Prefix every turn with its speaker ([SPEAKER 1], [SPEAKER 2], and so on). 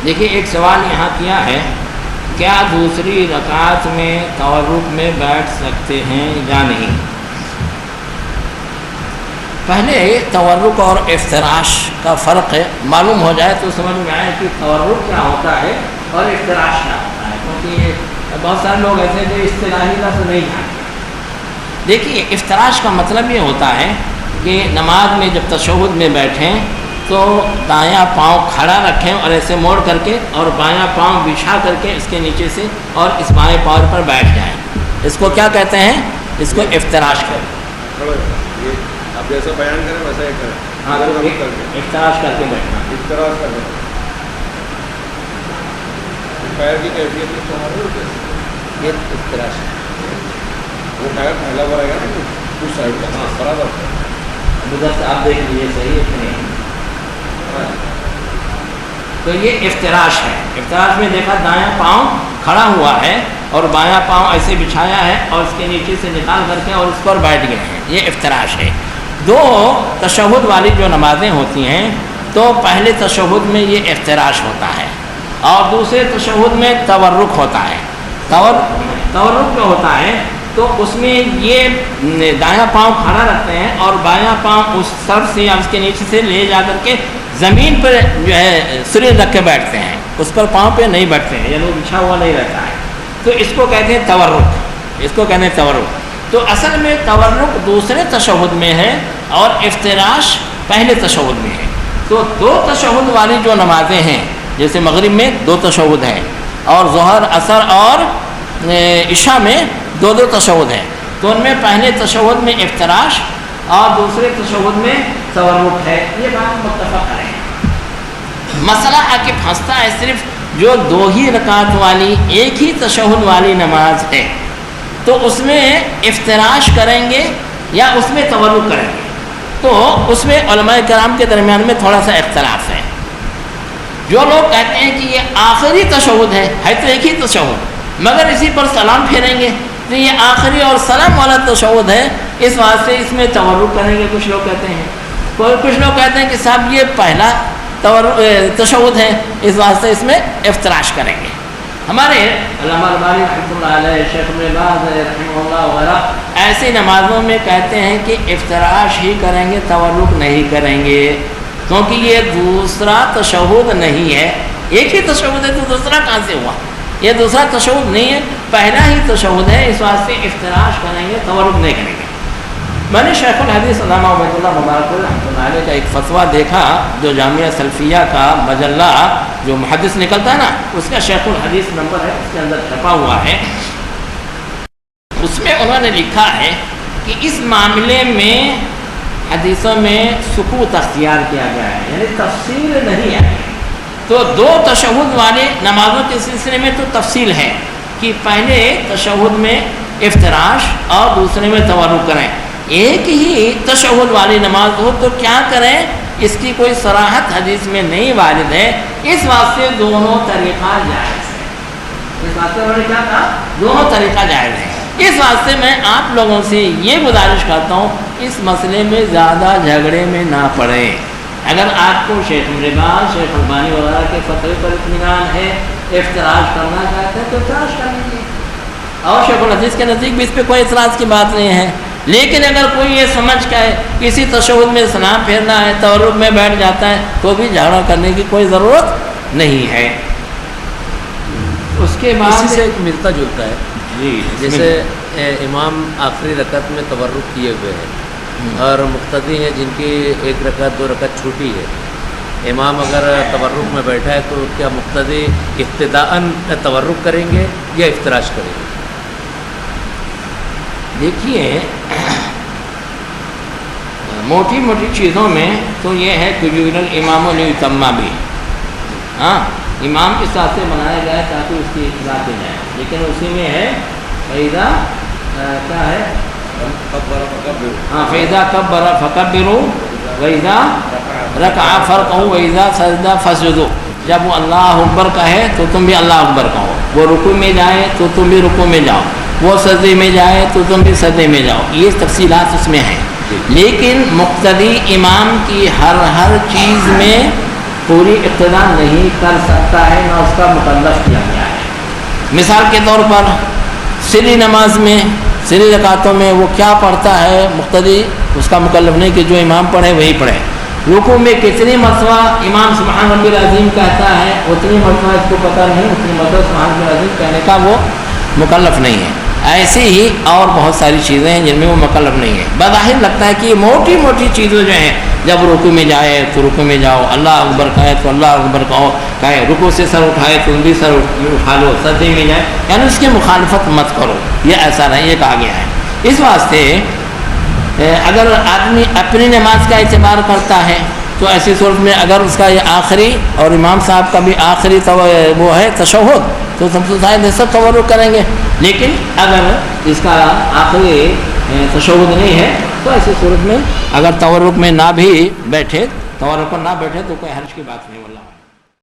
[SPEAKER 1] دیکھیے ایک سوال یہاں کیا ہے، کیا دوسری رکعت میں تورک میں بیٹھ سکتے ہیں یا نہیں؟ پہلے تورک اور افتراش کا فرق معلوم ہو جائے تو سمجھ میں آئے کہ تورک کیا ہوتا ہے اور افتراش کیا ہوتا ہے، کیونکہ بہت سارے لوگ ایسے جو اصطلاحی لفظ نہیں جانتے۔ دیکھیے افتراش کا مطلب یہ ہوتا ہے کہ نماز میں جب تشہد میں بیٹھیں تو دایاں پاؤں کھڑا رکھیں اور ایسے موڑ کر کے اور بایاں پاؤں بچھا کر کے اس کے نیچے سے اور اس بائیں پاؤں پر بیٹھ جائیں، اس کو کیا کہتے ہیں؟ اس کو افتراش کہتے ہیں۔
[SPEAKER 2] آپ جیسا بیان کریں ویسا ہی کریں۔
[SPEAKER 1] ہاں افتراش کر کے بیٹھنا،
[SPEAKER 2] افتراش کر کے پیر کی کیفیت
[SPEAKER 1] یہ افتراش
[SPEAKER 2] وہ پیر پھیلا ہوا رہے گا نا اس سائڈ کا برابر۔
[SPEAKER 1] ادھر سے آپ دیکھ لیجیے صحیح ہے کہ نہیں؟ تو یہ افتراش ہے۔ افتراش میں دیکھا دایاں پاؤں کھڑا ہوا ہے اور بایاں پاؤں ایسے بچھایا ہے اور اس کے نیچے سے نکال کر کے اور اس پر بیٹھ گئے ہیں، یہ افتراش ہے۔ دو تشہد والی جو نمازیں ہوتی ہیں تو پہلے تشہد میں یہ افتراش ہوتا ہے اور دوسرے تشہد میں تورک ہوتا ہے۔ تورک جو ہوتا ہے تو اس میں یہ دایاں پاؤں کھڑا رکھتے ہیں اور بایاں پاؤں اس سر سے یا اس کے نیچے سے لے جا کر کے زمین پر جو ہے سرے رکھ کے بیٹھتے ہیں، اس پر پاؤں پہ نہیں بیٹھتے ہیں، یعنی بچھا ہوا نہیں رہتا ہے، تو اس کو کہتے ہیں تورک، اس کو کہتے ہیں تورک۔ تو اصل میں تورک دوسرے تشہد میں ہے اور افتراش پہلے تشہد میں ہے۔ تو دو تشہد والی جو نمازیں ہیں، جیسے مغرب میں دو تشہد ہیں اور ظہر عصر اور عشاء میں دو تشہد ہیں، تو ان میں پہلے تشہد میں افتراش اور دوسرے تشہد میں تورک ہے، یہ بات متفق ہے۔ مسئلہ آ کے پھنستا ہے صرف جو دو ہی رکعت والی ایک ہی تشہد والی نماز ہے تو اس میں افتراش کریں گے یا اس میں تورک کریں گے، تو اس میں علماء کرام کے درمیان میں تھوڑا سا اختلاف ہے۔ جو لوگ کہتے ہیں کہ یہ آخری تشہد ہے تو ایک ہی تشہد مگر اسی پر سلام پھیریں گے تو یہ آخری اور سلام والا تشہد ہے، اس واسطے اس میں تورک کریں گے، کچھ لوگ کہتے ہیں۔ کچھ لوگ کہتے ہیں کہ صاحب یہ پہلا تشہد ہے، اس واسطے اس میں افتراش کریں گے۔ ہمارے علامہ البانی رحمۃ اللہ علیہ، شیخ ابن باز رحمہ اللہ وغیرہ ایسی نمازوں میں کہتے ہیں کہ افتراش ہی کریں گے، تورک نہیں کریں گے، کیونکہ یہ دوسرا تشہد نہیں ہے، ایک ہی تشہد ہے تو دوسرا کہاں سے ہوا؟ یہ دوسرا تشہد نہیں ہے، پہلا ہی تشہد ہے، اس واسطے افتراش کریں گے، تورک نہیں کریں گے۔ میں نے شیخ الحدیث علامہ عبید اللہ مبارک رحمۃ اللہ علیہ کا ایک فتویٰ دیکھا جو جامعہ سلفیہ کا مجلہ جو محدث نکلتا ہے نا، اس کا شیخ الحدیث نمبر ہے، اس کے اندر چھپا ہوا ہے، اس میں انہوں نے لکھا ہے کہ اس معاملے میں حدیثوں میں سکوت اختیار کیا گیا ہے، یعنی تفصیل نہیں ہے۔ تو دو تشہد والے نمازوں کے سلسلے میں تو تفصیل ہے کہ پہلے تشہد میں افتراش اور دوسرے میں تورک کریں، ایک ہی تشہد والی نماز ہو تو کیا کریں، اس کی کوئی صراحت حدیث میں نہیں وارد ہے، اس واسطے دونوں طریقہ جائز ہے۔ اس واسطے انہوں نے کیا کہا؟ دونوں طریقہ جائز ہے۔ اس واسطے میں آپ لوگوں سے یہ گزارش کرتا ہوں اس مسئلے میں زیادہ جھگڑے میں نہ پڑیں۔ اگر آپ کو شیخ ابن باز، شیخ البانی وغیرہ کے فتوے پر اطمینان ہے، افتراش کرنا چاہتے ہیں تو افتراش کر لیجیے، اور شیخ الحدیث کے نزدیک بھی اس پہ کوئی اعتراض کی بات نہیں ہے۔ لیکن اگر کوئی یہ سمجھ کے کسی تشہد میں سلام پھیرنا ہے، تورک میں بیٹھ جاتا ہے، تو بھی جھگڑا کرنے کی کوئی ضرورت نہیں ہے۔ اس کے بعد
[SPEAKER 3] اسی سے ایک ملتا جلتا ہے،
[SPEAKER 1] جی،
[SPEAKER 3] جیسے امام آخری رکعت میں تورک کیے ہوئے ہیں اور مقتدی ہیں جن کی ایک رکعت دو رکعت چھوٹی ہے، امام اگر تورک میں بیٹھا ہے تو کیا مقتدی ابتداءً تورک کریں گے یا افتراش کریں گے؟
[SPEAKER 1] دیکھیے موٹی موٹی چیزوں میں تو یہ ہے کہ جعل الامام لیتم بھی، ہاں امام کے ساتھ سے بنایا گیا ہے تاکہ اس کی اطلاع کی جائے، لیکن اسی میں ہے فیضا کیا ہے، ہاں فیضا کبر فکبروا ویضا رکع فرکعوا ویضا سجد فاسجدوا، جب وہ اللہ اکبر کہے تو تم بھی اللہ اکبر کہو، وہ رکوع میں جائے تو تم بھی رکوع میں جاؤ، وہ سجدے میں جائے تو تم بھی سجدے میں جاؤ، یہ تفصیلات اس میں ہیں۔ لیکن مقتدی امام کی ہر چیز میں پوری اقتدا نہیں کر سکتا ہے، نہ اس کا مکلف کیا گیا ہے۔ مثال کے طور پر سری نماز میں سری رکعتوں میں وہ کیا پڑھتا ہے مقتدی اس کا مکلف نہیں کہ جو امام پڑھے وہی پڑھے۔ رکوع میں کتنی مرتبہ امام سبحان ربی العظیم کہتا ہے اتنی مرتبہ اس کو پتہ نہیں، اتنی مرتبہ سبحان ربی العظیم کہنے کا وہ مکلف نہیں ہے۔ ایسے ہی اور بہت ساری چیزیں ہیں جن میں وہ مکلف نہیں ہے۔ بظاہر لگتا ہے کہ یہ موٹی موٹی چیزیں جو ہیں، جب رکوع میں جائے تو رکوع میں جاؤ، اللہ اکبر کہے تو اللہ اکبر کہے، رکوع سے سر اٹھائے تو بھی سر اٹھا لو، سجدے میں جائے، یعنی اس کی مخالفت مت کرو، یہ ایسا نہیں، یہ کہا گیا ہے۔ اس واسطے اگر آدمی اپنی نماز کا اعتبار کرتا ہے تو ایسی صورت میں اگر اس کا یہ آخری اور امام صاحب کا بھی آخری وہ ہے تشہد تو سب تورک کریں گے، لیکن اگر اس کا آخری تشہد نہیں ہے تو ایسی صورت میں اگر تورک میں نہ بھی بیٹھے، تورک پر نہ بیٹھے تو کوئی حرج کی بات نہیں، واللہ